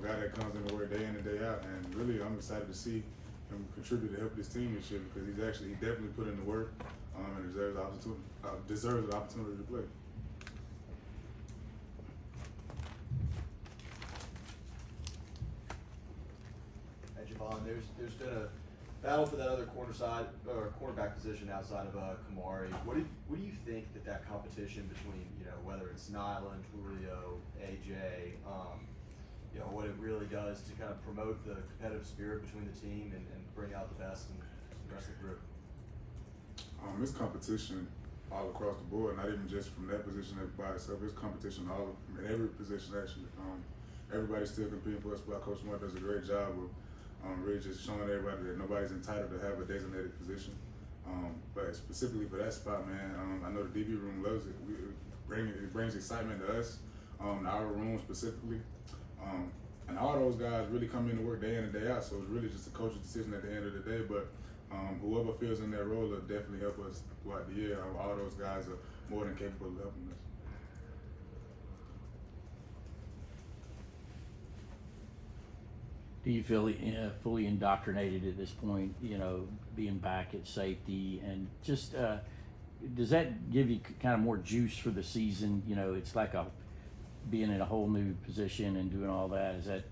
guy that comes into work day in and day out, and really I'm excited to see him contribute to help this team this year because he definitely put in the work and deserves the opportunity to play. Hey, Javon, there's been a battle for that other cornerback position outside of Kamari. What do you think that competition between, whether it's Nyland, Julio, AJ, what it really does to kind of promote the competitive spirit between the team and bring out the best in the rest of the group? It's competition all across the board, not even just from that position by itself. It's competition in every position actually. Everybody's still competing for a spot. Coach Smart does a great job of really just showing everybody that nobody's entitled to have a designated position. But specifically for that spot, man, I know the DB room loves it. It brings excitement to us, our room specifically. And all those guys really come in to work day in and day out, so it's really just a coach's decision at the end of the day. But whoever feels in that role will definitely help us throughout the year. All those guys are more than capable of helping us. Do you feel fully indoctrinated at this point, being back at safety, and just does that give you kind of more juice for the season? It's like being in a whole new position and doing all that. Has that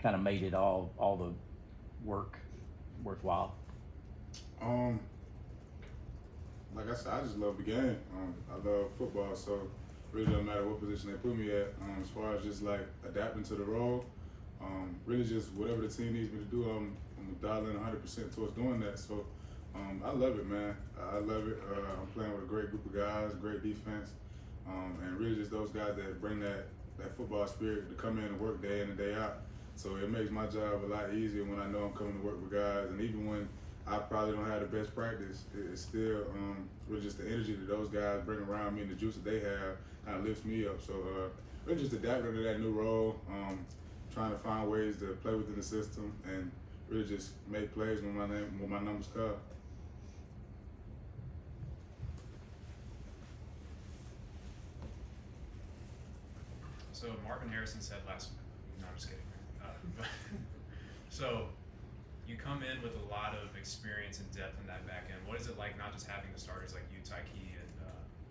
kind of made it all the work worthwhile? Like I said, I just love the game. I love football, so it really doesn't matter what position they put me at. As far as just like adapting to the role, really just whatever the team needs me to do, I'm dialing 100% towards doing that. So I love it, man. I love it. I'm playing with a great group of guys, great defense, and really just those guys that bring that football spirit to come in and work day in and day out. So it makes my job a lot easier when I know I'm coming to work with guys, and even when I probably don't have the best practice, it's still really just the energy that those guys bring around me and the juice that they have kind of lifts me up. So really just adapting to that new role, trying to find ways to play within the system and really just make plays when my numbers call. So Marvin Harrison said last week, no, I'm just kidding. So you come in with a lot of experience and depth in that back end. What is it like not just having the starters like you, Tyke, and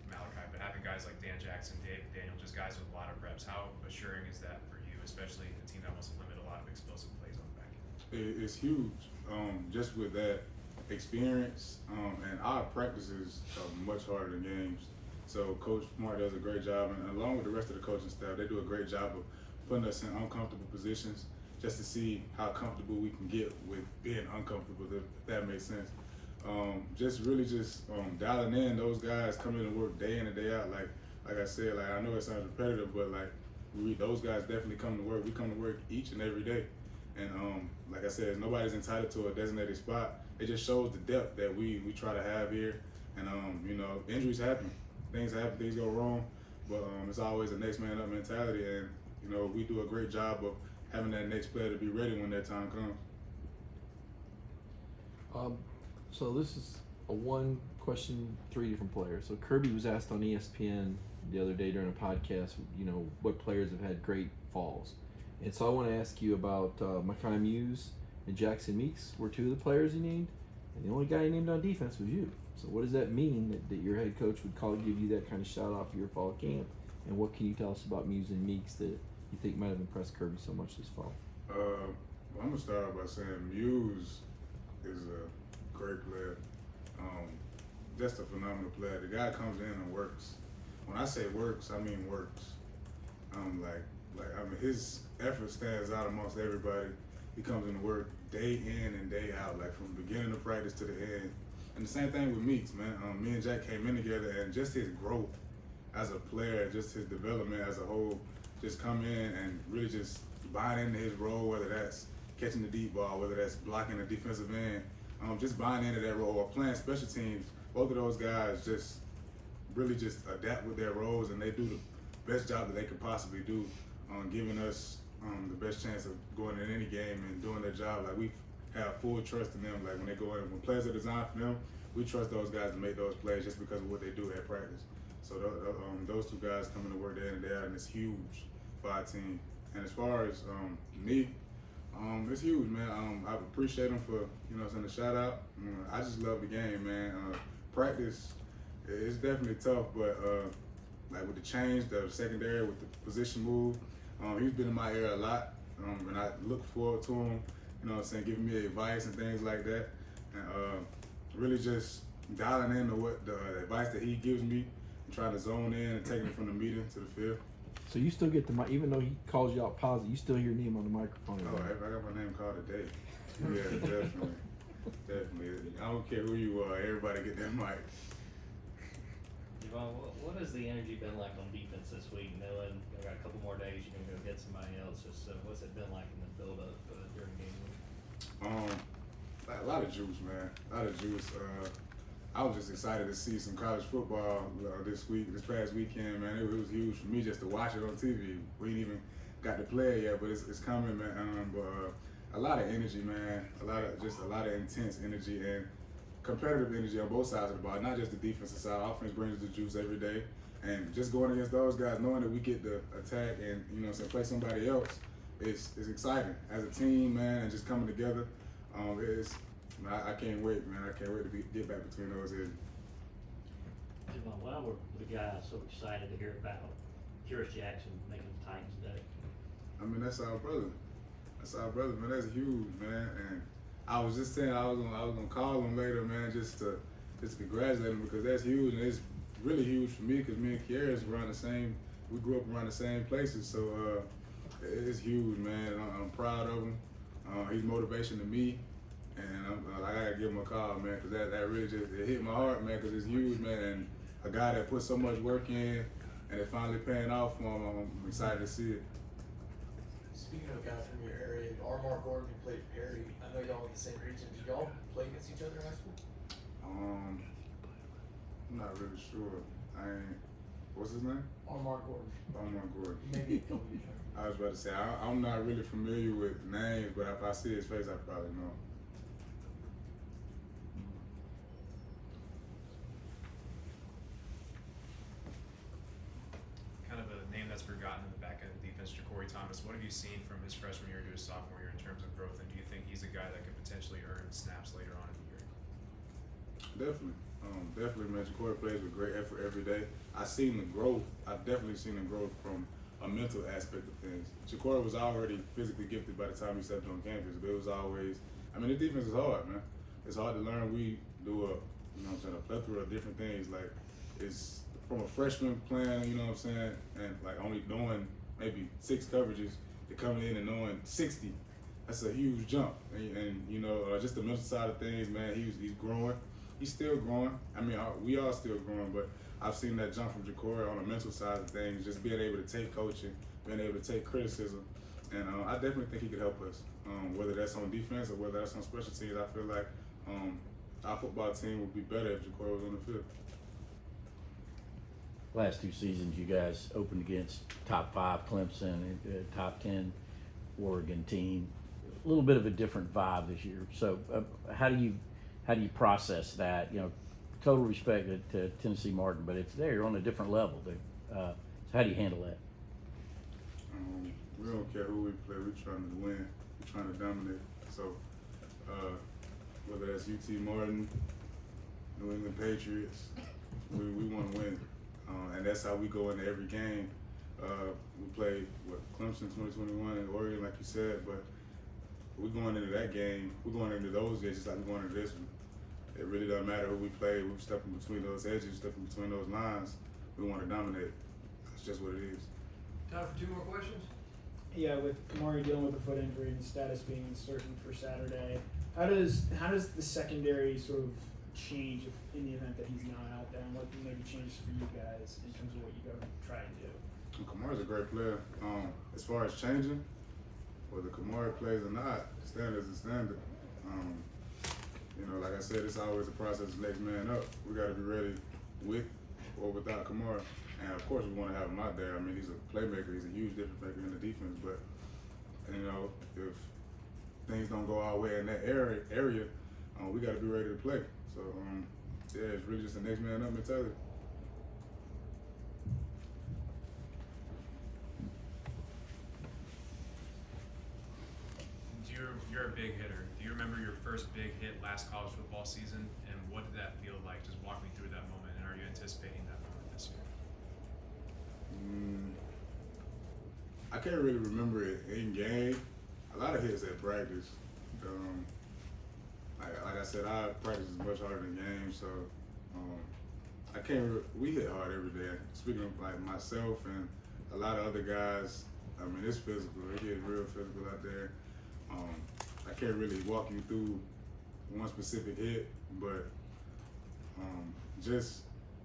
Malachi, but having guys like Dan Jackson, Dave, Daniel, just guys with a lot of reps? How assuring is that for you, especially a team that wants to limit a lot of explosive plays on the back end? It's huge, just with that experience, and our practices are much harder than games. So Coach Smart does a great job, and along with the rest of the coaching staff, they do a great job of putting us in uncomfortable positions just to see how comfortable we can get with being uncomfortable, if that makes sense. Just dialing in those guys coming to work day in and day out. Like I said, I know it sounds repetitive, but those guys definitely come to work. We come to work each and every day. And like I said, nobody's entitled to a designated spot. It just shows the depth that we try to have here. And injuries happen, things happen, things go wrong, but it's always a next man up mentality. And we do a great job of having that next player to be ready when that time comes. So this is a one question, three different players. So Kirby was asked on ESPN the other day during a podcast, what players have had great falls. And so I want to ask you about Mekhi Muse and Jackson Meeks were two of the players he named, and the only guy he named on defense was you. So what does that mean that your head coach would give you that kind of shout out for your fall camp? And what can you tell us about Muse and Meeks that you think might have impressed Kirby so much this fall? Well, I'm gonna start off by saying Muse is a great player, just a phenomenal player. The guy comes in and works. When I say works, I mean works. His effort stands out amongst everybody. He comes into work day in and day out, from the beginning of practice to the end. And the same thing with Meeks, man. Me and Jack came in together, and just his growth as a player, just his development as a whole, just come in and really just buying into his role, whether that's catching the deep ball, whether that's blocking the defensive end, just buying into that role or playing special teams. Both of those guys just really just adapt with their roles, and they do the best job that they could possibly do, giving us the best chance of going in any game and doing their job. We have full trust in them. When they go in, when plays are designed for them, we trust those guys to make those plays just because of what they do at practice. So those two guys coming to work day in and day out, and it's huge for our team. And as far as me, it's huge, man. I appreciate him for sending a shout out. I just love the game, man. Practice it's definitely tough, but like with the change, the secondary with the position move, he's been in my ear a lot, and I look forward to him. Giving me advice and things like that, and really just dialing into what the advice that he gives me, and trying to zone in and taking it from the meeting to the field. So you still get the mic, even though he calls you out positive, you still hear your name on the microphone. Oh, I got my name called today. Yeah, definitely. Definitely. I don't care who you are, everybody get that mic. Javon, what has the energy been like on defense this week? Knowing you got a couple more days, you're gonna go get somebody else. Just what's it been like in the build up during game week? A lot of juice, man. A lot of juice. I was just excited to see some college football this past weekend, man. It was huge for me just to watch it on TV. We ain't even got to play it yet, but it's coming, man. A lot of energy, man. A lot of intense energy and competitive energy on both sides of the ball. Not just the defensive side. Offense brings the juice every day, and just going against those guys, knowing that we get the attack and play somebody else, is exciting as a team, man, and just coming together. I can't wait, man. I can't wait to get back between those edges. Javon, why were the guys so excited to hear about Curious Jackson making the Titans Day? I mean, that's our brother. That's our brother, man. That's huge, man. And I was just saying I was gonna call him later, man, just to congratulate him because that's huge, and it's really huge for me because me and Kiara's we grew up around the same places, so it's huge, man. And I'm proud of him. He's motivation to me. And I gotta give him a call, man, because that really it hit my heart, man, because it's huge, man. And a guy that put so much work in, and it finally paying off for him, I'm excited to see it. Speaking of guys from your area, Mark Gordon, who played Perry, I know y'all in the same region. Did y'all play against each other in high school? I'm not really sure. What's his name? Mark Gordon. Mark Gordon. Maybe a couple years younger. I was about to say, I'm not really familiar with names, but if I see his face, I probably know. Kind of a name that's forgotten in the back end of the defense, Ja'Cory Thomas. What have you seen from his freshman year to his sophomore year in terms of growth, and do you think he's a guy that could potentially earn snaps later on in the year? Definitely, man. Ja'Cory plays with great effort every day. I've seen the growth. I've definitely seen the growth from a mental aspect of things. Ja'Cory was already physically gifted by the time he stepped on campus, but it was always, the defense is hard, man. It's hard to learn. We do a plethora of different things. Like, it's from a freshman playing, and like only knowing maybe 6 coverages to coming in and knowing 60. That's a huge jump. And just the mental side of things, man, he's growing. He's still growing. We are still growing, but I've seen that jump from Ja'Cory on the mental side of things, just being able to take coaching, being able to take criticism. And I definitely think he could help us, whether that's on defense or whether that's on special teams. I feel like our football team would be better if Ja'Cory was on the field. Last 2 seasons, you guys opened against top 5 Clemson, top 10 Oregon team. A little bit of a different vibe this year. So how do you process that? Total respect to Tennessee Martin, but it's there on a different level. So how do you handle that? We don't care who we play. We're trying to win. We're trying to dominate. So whether that's UT Martin, New England Patriots, we want to win. And that's how we go into every game. We played Clemson 2021 and Oregon, like you said, but we're going into that game. We're going into those games just like we're going into this one. It really doesn't matter who we play. We're stepping between those edges, stepping between those lines. We want to dominate. That's just what it is. Time for 2 more questions. Yeah, with Kamari dealing with a foot injury and status being uncertain for Saturday, how does the secondary sort of change in the event that he's not out there, and what maybe changes for you guys in terms of what you go try and do? Kamari's a great player. As far as changing, whether Kamari plays or not, standard is a standard. Like I said, it's always a process of next man up. We got to be ready with or without Kamari. And of course, we want to have him out there. He's a playmaker. He's a huge difference maker in the defense. But, if things don't go our way in that area, we got to be ready to play. So, it's really just a next man up mentality. you're a big hitter. Do you remember your first big hit last college football season, and what did that feel like? Just walk me through that moment, and are you anticipating that moment this year? I can't really remember it in game. A lot of hits at practice. Like I said, I practice much harder than games, so I can't. We hit hard every day. Speaking of like myself and a lot of other guys, I mean it's physical. It gets real physical out there. I can't really walk you through one specific hit, but just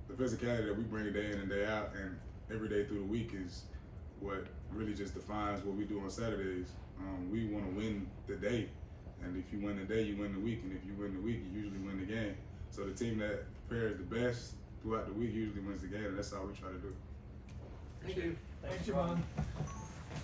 the physicality that we bring day in and day out, and every day through the week is what really just defines what we do on Saturdays. We want to win the day, and if you win the day, you win the week, and if you win the week, you usually win the game. So the team that prepares the best throughout the week usually wins the game, and that's all we try to do. Thank you. Thanks, Javon.